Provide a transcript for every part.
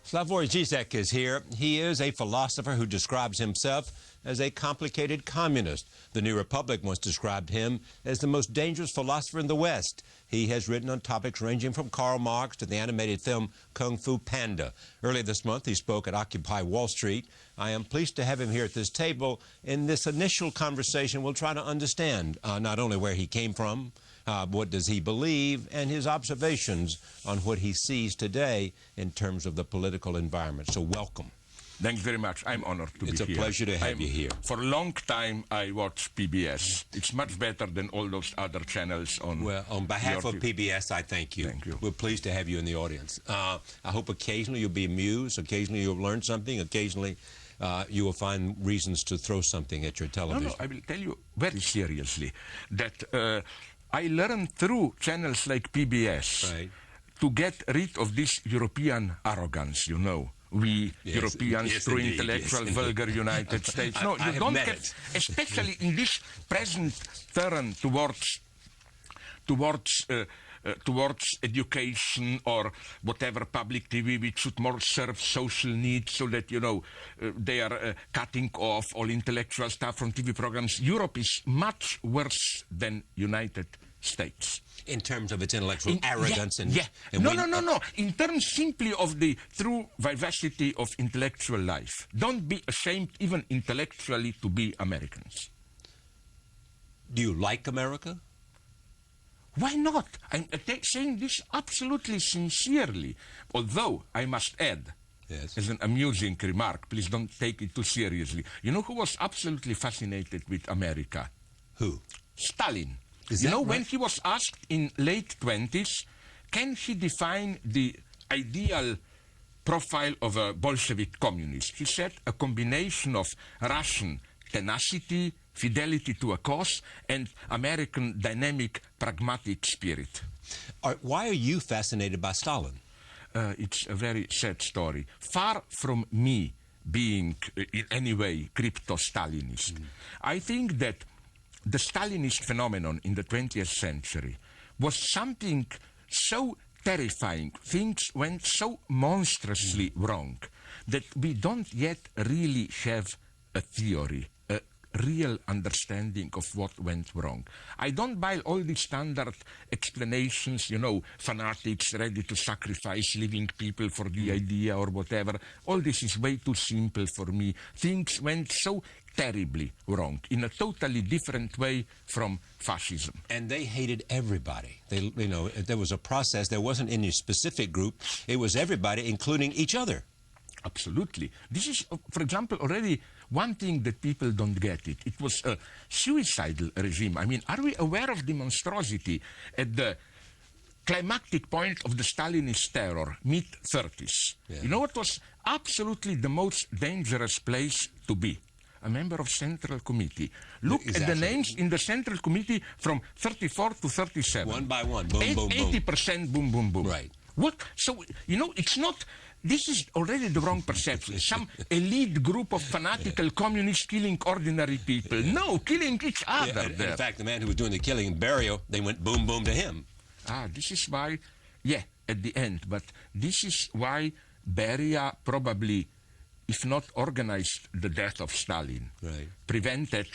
Slavoj Zizek is here. He is a philosopher who describes himself as a complicated communist. The New Republic once described him as the most dangerous philosopher in the West. He has written on topics ranging from Karl Marx to the animated film Kung Fu Panda. Earlier this month, he spoke at Occupy Wall Street. I am pleased to have him here at this table. In this initial conversation, we'll try to understand not only where he came from, what does he believe, and his observations on what he sees today in terms of the political environment. So welcome. Thanks very much. I'm honored to be here. It's a pleasure to have you here. For a long time, I watched PBS. It's much better than all those other channels on... Well, on behalf of PBS, I thank you. Thank you. We're pleased to have you in the audience. I hope occasionally you'll be amused, occasionally you'll learn something, occasionally you will find reasons to throw something at your television. No, I will tell you very seriously that I learned through channels like PBS to get rid of this European arrogance, you know. We Europeans, through intellectual, vulgar United States. No, you don't get, especially in this present turn towards education or whatever public TV, which should more serve social needs, so that, you know, they are cutting off all intellectual stuff from TV programs. Europe is much worse than United States. In terms of its intellectual arrogance and... No. In terms simply of the true vivacity of intellectual life. Don't be ashamed, even intellectually, to be Americans. Do you like America? Why not? I'm saying this absolutely sincerely. Although, I must add, as an amusing remark, please don't take it too seriously. You know who was absolutely fascinated with America? Who? Stalin. You know, when he was asked in late 20s, can he define the ideal profile of a Bolshevik communist? He said a combination of Russian tenacity, fidelity to a cause, and American dynamic, pragmatic spirit. Why are you fascinated by Stalin? It's a very sad story. Far from me being in any way crypto-Stalinist, I think that the Stalinist phenomenon in the 20th century was something so terrifying, things went so monstrously wrong, that we don't yet really have a theory, a real understanding of what went wrong. I don't buy all these standard explanations, you know, fanatics ready to sacrifice living people for the idea or whatever. All this is way too simple for me. Things went so terribly wrong, in a totally different way from fascism. And they hated everybody. They, you know, there was a process. There wasn't any specific group. It was everybody, including each other. Absolutely. This is, for example, already one thing that people don't get it. It was a suicidal regime. I mean, are we aware of the monstrosity at the climactic point of the Stalinist terror, mid-30s? You know what was absolutely the most dangerous place to be? A member of Central Committee. Look at the names in the Central Committee from 34 to 37. One by one, boom, boom, boom. 80% boom, boom, boom. Right. What? So, you know, it's not... This is already the wrong perception. Some elite group of fanatical communists killing ordinary people. No, killing each other. In fact, the man who was doing the killing in Burial, they went boom, boom to him. This is why... at the end. But this is why Beria probably, if not organized the death of Stalin, prevented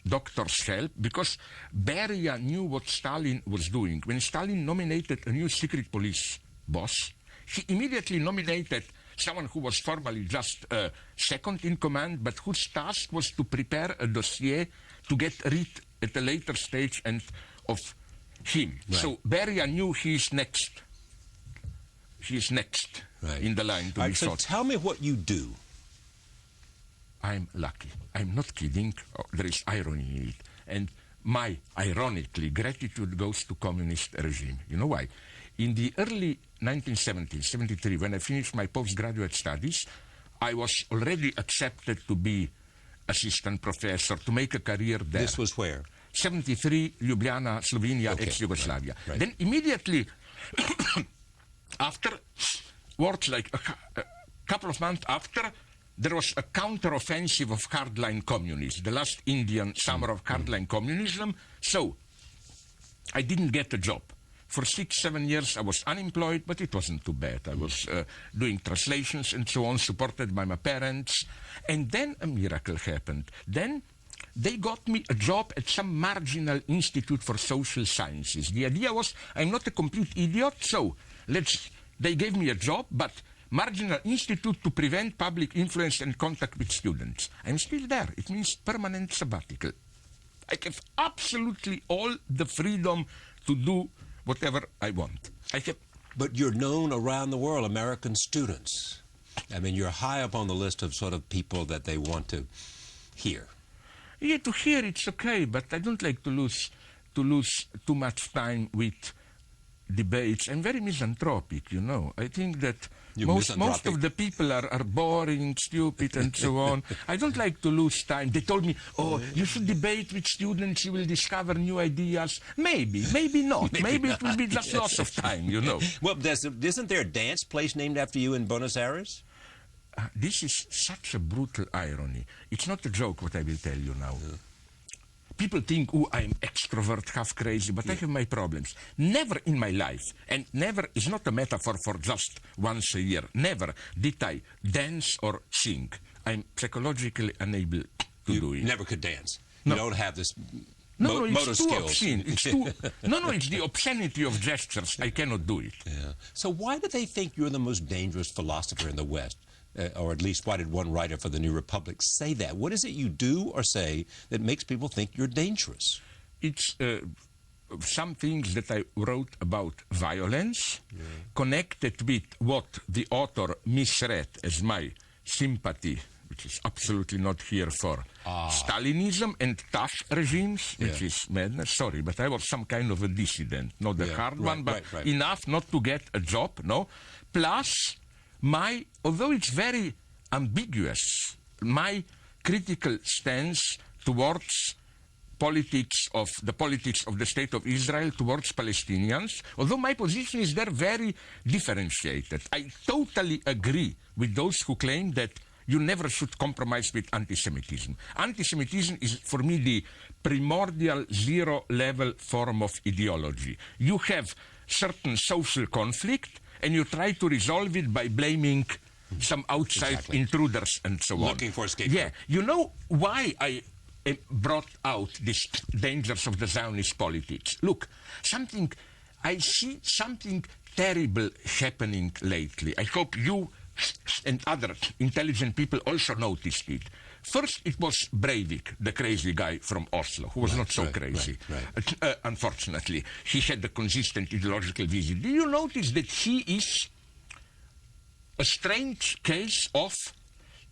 doctors' help, because Beria knew what Stalin was doing. When Stalin nominated a new secret police boss, he immediately nominated someone who was formally just second in command, but whose task was to prepare a dossier to get rid at a later stage and of him. So Beria knew he is next. He is next in the line to be shot. So tell me what you do. I'm lucky. I'm not kidding. There is irony in it. And my, ironically, gratitude goes to communist regime. You know why? In the early 1970s, 73, when I finished my postgraduate studies, I was already accepted to be assistant professor, to make a career there. This was where? 73, Ljubljana, Slovenia, ex-Yugoslavia. Then immediately, afterwards, like a couple of months after, there was a counter-offensive of hardline communists, the last Indian summer of hardline communism. So, I didn't get a job. for 6-7 years I was unemployed, but it wasn't too bad. I was doing translations and so on, supported by my parents. And then a miracle happened. Then they got me a job at some marginal institute for social sciences. The idea was, I'm not a complete idiot, so they gave me a job, but marginal institute to prevent public influence and contact with students. I'm still there. It means permanent sabbatical. I have absolutely all the freedom to do whatever I want. But you're known around the world, American students. I mean, you're high up on the list of sort of people that they want to hear. Yeah, to hear it's okay, but I don't like to lose too much time with debates. I'm very misanthropic, you know. I think that most of the people are boring, stupid, and so on. I don't like to lose time. They told me, oh, you should debate with students, you will discover new ideas. Maybe not. Maybe it will be just loss of time, you know. Well, isn't there a dance place named after you in Buenos Aires? This is such a brutal irony. It's not a joke what I will tell you now. Yeah. People think, oh, I'm extrovert, half crazy, but I have my problems. Never in my life, and never is not a metaphor for just once a year, never did I dance or sing. I'm psychologically unable to do it. You never could dance? No. You don't have this motor skills? Too obscene. It's too, no, it's the obscenity of gestures. I cannot do it. Yeah. So why do they think you're the most dangerous philosopher in the West? Or at least why did one writer for the New Republic say that? What is it you do or say that makes people think you're dangerous? It's some things that I wrote about violence, connected with what the author misread as my sympathy, which is absolutely not here for Stalinism and tough regimes, which is madness. Sorry, but I was some kind of a dissident, not the hard one, but enough not to get a job, no? Plus, although it's very ambiguous, my critical stance towards the politics of the State of Israel towards Palestinians, although my position is there very differentiated. I totally agree with those who claim that you never should compromise with anti-Semitism. Anti-Semitism is, for me, the primordial zero-level form of ideology. You have certain social conflict, and you try to resolve it by blaming some outside intruders and so on. Looking for a scapegoat. Yeah. You know why I brought out these dangers of the Zionist politics? Look, I see something terrible happening lately. I hope you and other intelligent people also noticed it. First, it was Breivik, the crazy guy from Oslo, who was not so crazy. Unfortunately, he had a consistent ideological vision. Do you notice that he is a strange case of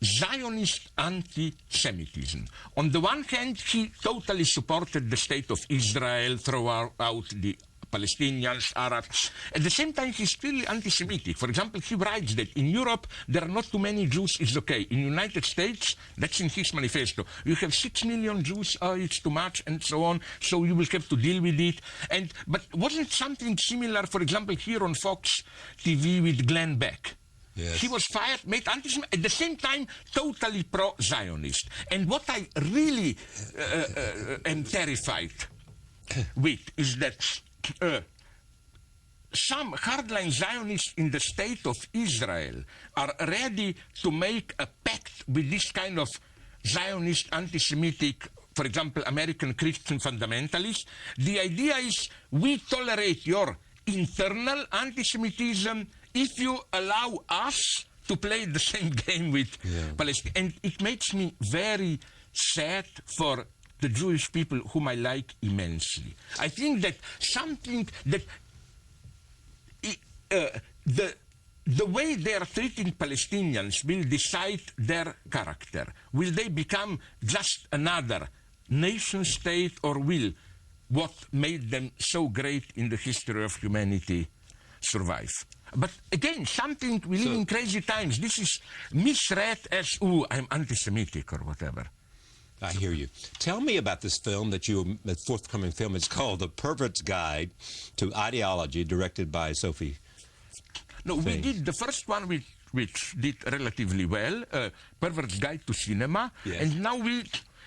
Zionist anti-Semitism? On the one hand, he totally supported the State of Israel, throw out the Palestinians, Arabs. At the same time, he's clearly anti-Semitic. For example, he writes that in Europe, there are not too many Jews, it's okay. In the United States, that's in his manifesto, you have 6 million Jews, it's too much, and so on, so you will have to deal with it. But wasn't something similar, for example, here on Fox TV with Glenn Beck? Yes. He was fired, made anti-Semitic, at the same time, totally pro-Zionist. And what I really am terrified with is that some hardline Zionists in the State of Israel are ready to make a pact with this kind of Zionist anti-Semitic, for example, American Christian fundamentalists. The idea is we tolerate your internal anti-Semitism if you allow us to play the same game with Palestine. And it makes me very sad for the Jewish people whom I like immensely. I think that something that the way they are treating Palestinians will decide their character. Will they become just another nation state, or will what made them so great in the history of humanity survive? But again, we live in crazy times. This is misread as, I'm anti-Semitic or whatever. I hear you. Tell me about this film the forthcoming film. It's called The Pervert's Guide to Ideology, directed by Sophie. No, we did the first one, which did relatively well, Pervert's Guide to Cinema, and now we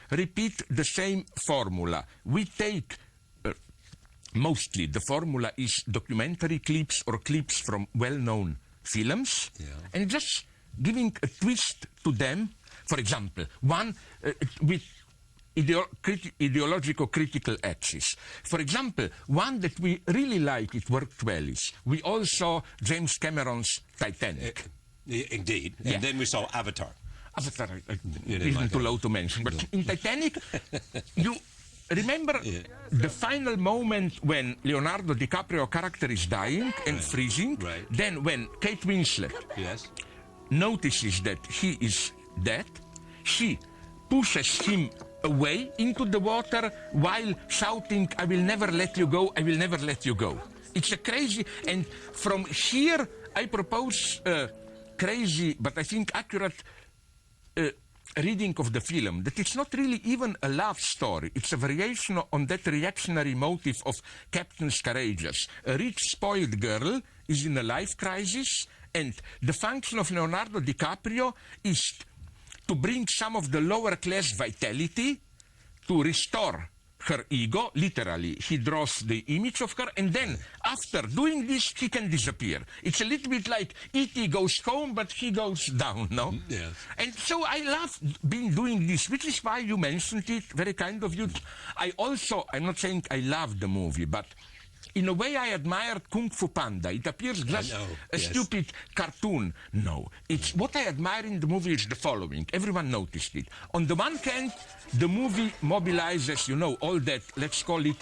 repeat the same formula. We take mostly the formula is documentary clips or clips from well-known films, and just giving a twist to them. For example, one with ideological critical axis. For example, one that we really like, it worked well, is we all saw James Cameron's Titanic. Indeed. And then we saw Avatar. Avatar, even too low to mention. But in Titanic, you remember the final moment when Leonardo DiCaprio character is dying and freezing? Then when Kate Winslet notices that he is dead, she pushes him away into the water while shouting, "I will never let you go, I will never let you go." It's a crazy, and from here I propose crazy, but I think accurate reading of the film, that it's not really even a love story. It's a variation on that reactionary motive of Captains Courageous. A rich, spoiled girl is in a life crisis, and the function of Leonardo DiCaprio is to bring some of the lower class vitality to restore her ego, literally. He draws the image of her, and then, after doing this, he can disappear. It's a little bit like E.T. goes home, but he goes down, no? And so I love doing this, which is why you mentioned it, very kind of you. I'm not saying I love the movie, but in a way, I admired Kung Fu Panda. It appears just a stupid cartoon. No, it's what I admire in the movie is the following. Everyone noticed it. On the one hand, the movie mobilizes, all that, let's call it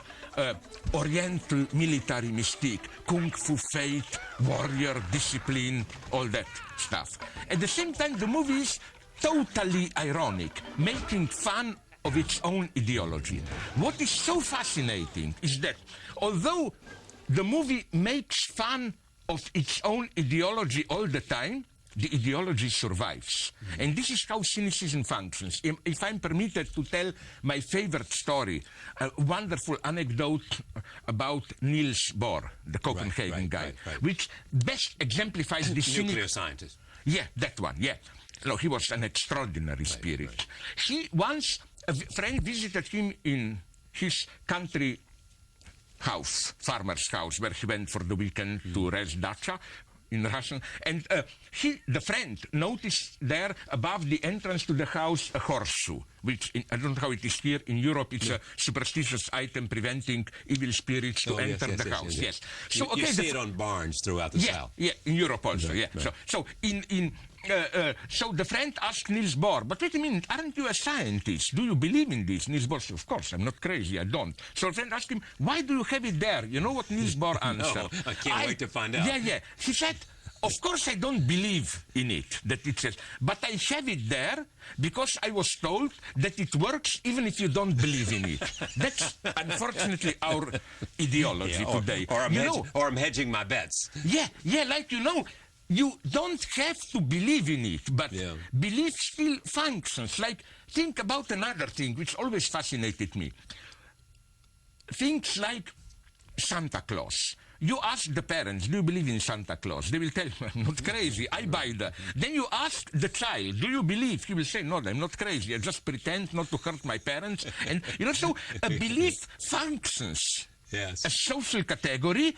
Oriental military mystique, Kung Fu faith, warrior discipline, all that stuff. At the same time, the movie is totally ironic, making fun of its own ideology. What is so fascinating is that although the movie makes fun of its own ideology all the time, the ideology survives. And this is how cynicism functions. If I'm permitted to tell my favorite story, a wonderful anecdote about Niels Bohr, the Copenhagen guy, which best exemplifies this nuclear scientist. Yeah, that one, yeah. No, he was an extraordinary spirit. He once, a friend visited him in his country house, farmer's house, where he went for the weekend to rest dacha in Russian. And the friend noticed there above the entrance to the house a horseshoe, which I don't know how it is here in Europe. It's a superstitious item preventing evil spirits to enter the house. Yes. So you see it on barns throughout the South. Yeah, in Europe also. So the friend asked Niels Bohr, "But wait a minute, aren't you a scientist? Do you believe in this?" Niels Bohr said, "Of course, I'm not crazy, I don't." So the friend asked him, "Why do you have it there?" You know what Niels Bohr answered? No, I can't wait to find out. Yeah. He said, "Of course I don't believe in it, that it says, but I have it there because I was told that it works even if you don't believe in it." That's unfortunately our ideology today. Or I'm hedging my bets. Like you don't have to believe in it, but belief still functions. Like, think about another thing which always fascinated me. Things like Santa Claus. You ask the parents, "Do you believe in Santa Claus?" They will tell you, "I'm not crazy, I buy that." Then you ask the child, "Do you believe?" He will say, "No, I'm not crazy, I just pretend not to hurt my parents." And, so a belief functions as a social category,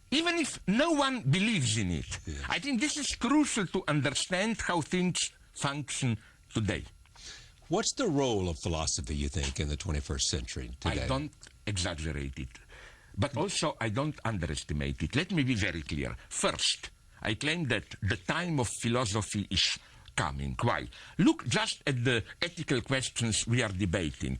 even if no one believes in it. I think this is crucial to understand how things function today. What's the role of philosophy, you think, in the 21st century today? I don't exaggerate it, but also I don't underestimate it. Let me be very clear. First, I claim that the time of philosophy is coming. Why? Look just at the ethical questions we are debating.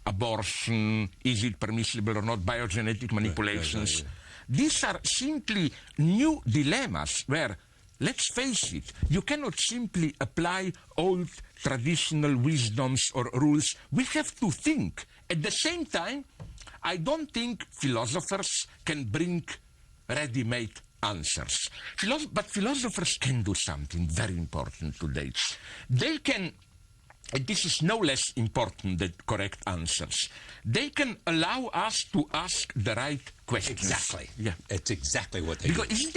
Abortion, is it permissible or not, biogenetic manipulations. These are simply new dilemmas where, let's face it, you cannot simply apply old traditional wisdoms or rules. We have to think. At the same time, I don't think philosophers can bring ready-made answers. But philosophers can do something very important today. They can, and this is no less important than correct answers, they can allow us to ask the right questions. Exactly. Yeah. It's exactly what they do. Isn't it